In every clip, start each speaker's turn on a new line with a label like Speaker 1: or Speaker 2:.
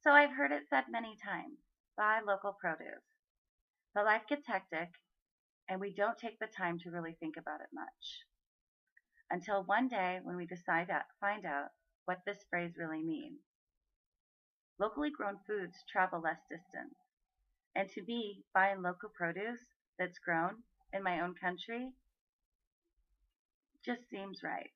Speaker 1: So I've heard it said many times, buy local produce. But life gets hectic and we don't take the time to really think about it much. Until one day when we find out what this phrase really means. Locally grown foods travel less distance. And to me, buying local produce that's grown in my own country just seems right.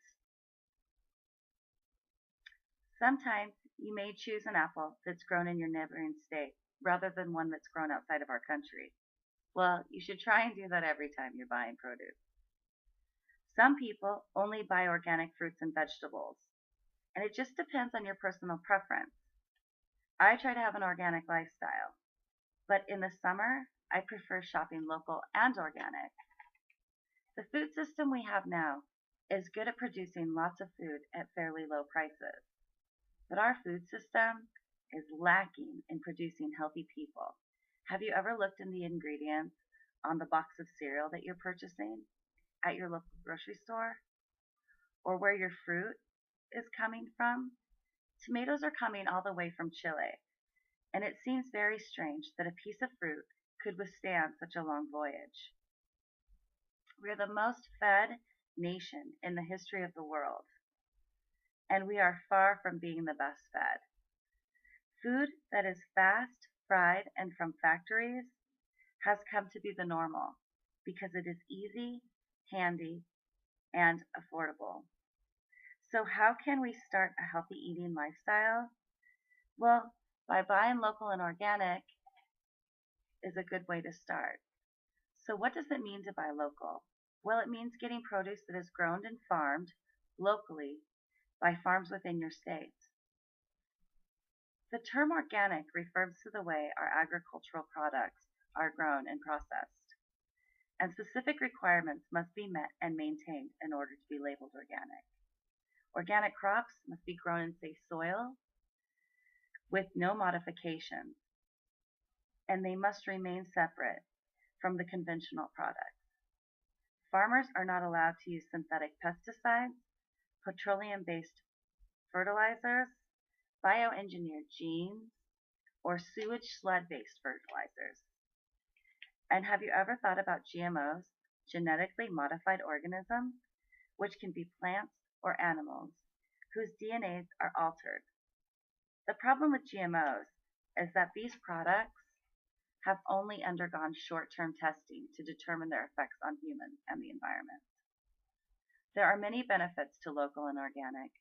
Speaker 1: Sometimes you may choose an apple that's grown in your neighboring state rather than one that's grown outside of our country. Well, you should try and do that every time you're buying produce. Some people only buy organic fruits and vegetables, and it just depends on your personal preference. I try to have an organic lifestyle, but in the summer, I prefer shopping local and organic. The food system we have now is good at producing lots of food at fairly low prices, but our food system is lacking in producing healthy people. Have you ever looked in the ingredients on the box of cereal that you're purchasing at your local grocery store? Or where your fruit is coming from? Tomatoes are coming all the way from Chile, and it seems very strange that a piece of fruit could withstand such a long voyage. We are the most fed nation in the history of the world, and we are far from being the best fed. Food that is fast, fried, and from factories has come to be the normal because it is easy, handy, and affordable. So how can we start a healthy eating lifestyle? Well, by buying local and organic is a good way to start. So what does it mean to buy local? Well, it means getting produce that is grown and farmed locally by farms within your state. The term organic refers to the way our agricultural products are grown and processed, and specific requirements must be met and maintained in order to be labeled organic. Organic crops must be grown in safe soil with no modifications, and they must remain separate from the conventional products. Farmers are not allowed to use synthetic pesticides, petroleum-based fertilizers, bioengineered genes, or sewage sludge-based fertilizers. And have you ever thought about GMOs, genetically modified organisms, which can be plants or animals, whose DNAs are altered? The problem with GMOs is that these products have only undergone short-term testing to determine their effects on humans and the environment. There are many benefits to local and organic,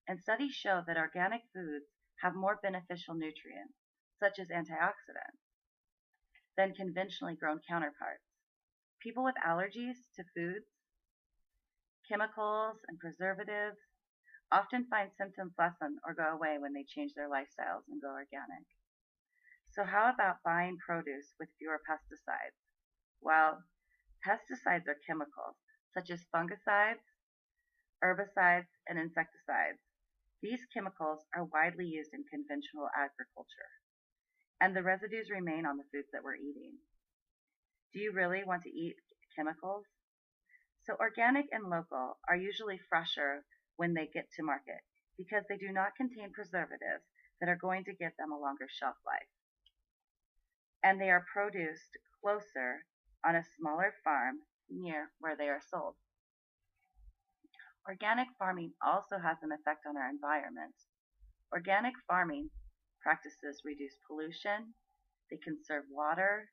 Speaker 1: and studies show that organic foods have more beneficial nutrients, such as antioxidants, than conventionally grown counterparts. People with allergies to foods, chemicals, and preservatives often find symptoms lessen or go away when they change their lifestyles and go organic. So how about buying produce with fewer pesticides? Well, pesticides are chemicals such as fungicides, herbicides, and insecticides. These chemicals are widely used in conventional agriculture, and the residues remain on the foods that we're eating. Do you really want to eat chemicals? So organic and local are usually fresher when they get to market because they do not contain preservatives that are going to give them a longer shelf life. And they are produced closer on a smaller farm near where they are sold. Organic farming also has an effect on our environment. Organic farming practices reduce pollution, they conserve water,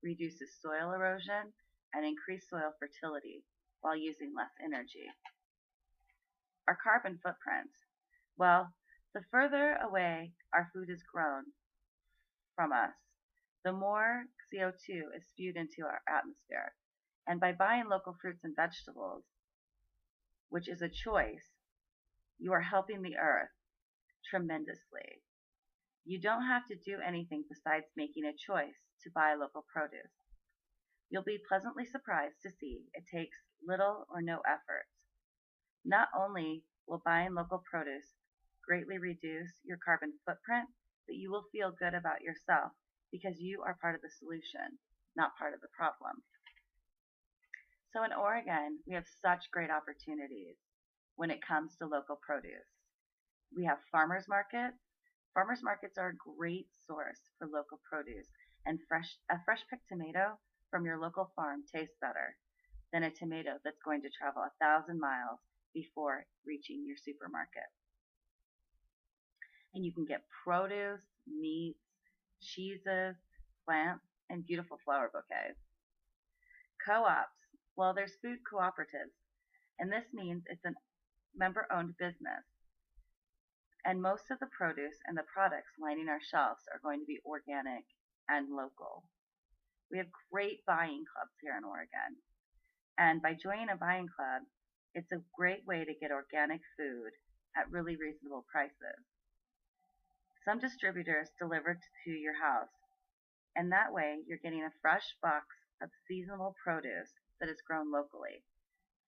Speaker 1: reduces soil erosion, and increase soil fertility while using less energy. Our carbon footprint. Well, the further away our food is grown from us, the more CO2 is spewed into our atmosphere. And by buying local fruits and vegetables, which is a choice, you are helping the earth tremendously. You don't have to do anything besides making a choice to buy local produce. You'll be pleasantly surprised to see it takes little or no effort. Not only will buying local produce greatly reduce your carbon footprint, but you will feel good about yourself because you are part of the solution, not part of the problem. So in Oregon, we have such great opportunities when it comes to local produce. We have farmers markets, Farmers markets are a great source for local produce, and a fresh picked tomato from your local farm tastes better than a tomato that's going to travel 1,000 miles before reaching your supermarket. And you can get produce, meats, cheeses, plants, and beautiful flower bouquets. Co-ops, well, there's food cooperatives, and this means it's a member-owned business. And most of the produce and the products lining our shelves are going to be organic and local. We have great buying clubs here in Oregon. And by joining a buying club, it's a great way to get organic food at really reasonable prices. Some distributors deliver to your house, and that way you're getting a fresh box of seasonal produce that is grown locally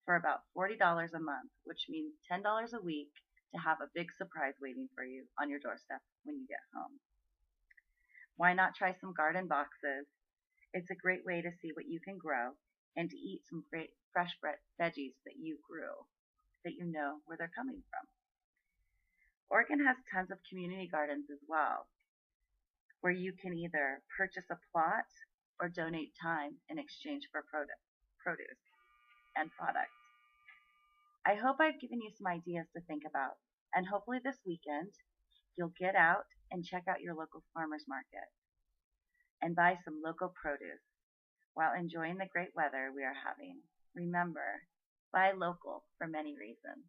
Speaker 1: for about $40 a month, which means $10 a week to have a big surprise waiting for you on your doorstep when you get home. Why not try some garden boxes? It's a great way to see what you can grow and to eat some great fresh veggies that you grew, that you know where they're coming from. Oregon has tons of community gardens as well, where you can either purchase a plot or donate time in exchange for produce and products. I hope I've given you some ideas to think about, and hopefully this weekend you'll get out and check out your local farmers market and buy some local produce while enjoying the great weather we are having. Remember, buy local for many reasons.